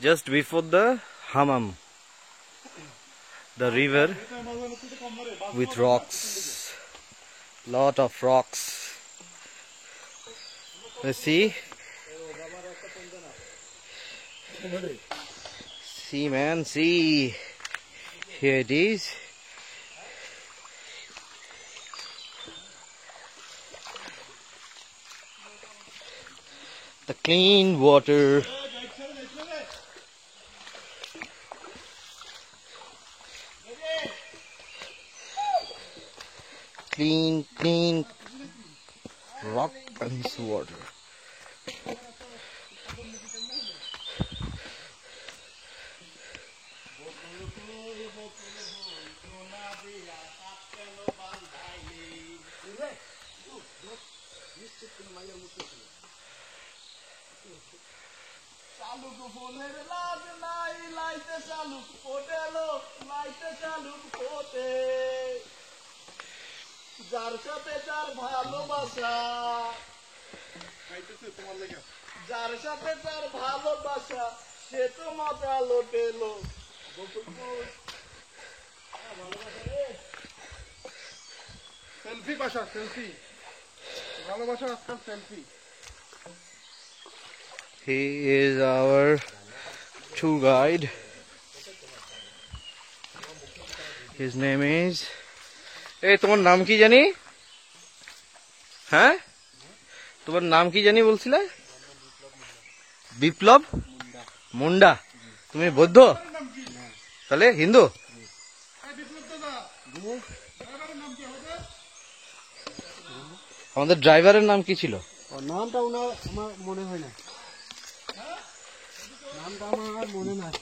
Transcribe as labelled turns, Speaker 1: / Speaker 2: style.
Speaker 1: just before the hammam, the river with rocks, lot of rocks. Let's see. See man, see. Here it is. The clean water. Clean rock and water.
Speaker 2: যার সাথে যার ভালোবাসা, যার সাথে যার ভালোবাসা, সে তো মজা লোটেলো। সেলফি বাসা, সেলফি ভালোবাসা, আজকাল selfie.
Speaker 1: He is our tour guide. His name is. এই তোমার নাম কি জানি? হ্যাঁ, তোমার নাম কি জানি বলছিলে? বিপ্লব মুন্ডা। তুমি বৌদ্ধ? তাহলে হিন্দু? আমাদের ড্রাইভারের নাম কি ছিল?
Speaker 2: নামটা ওনার আমার মনে হয় না, নামটা আমার মনে নাই।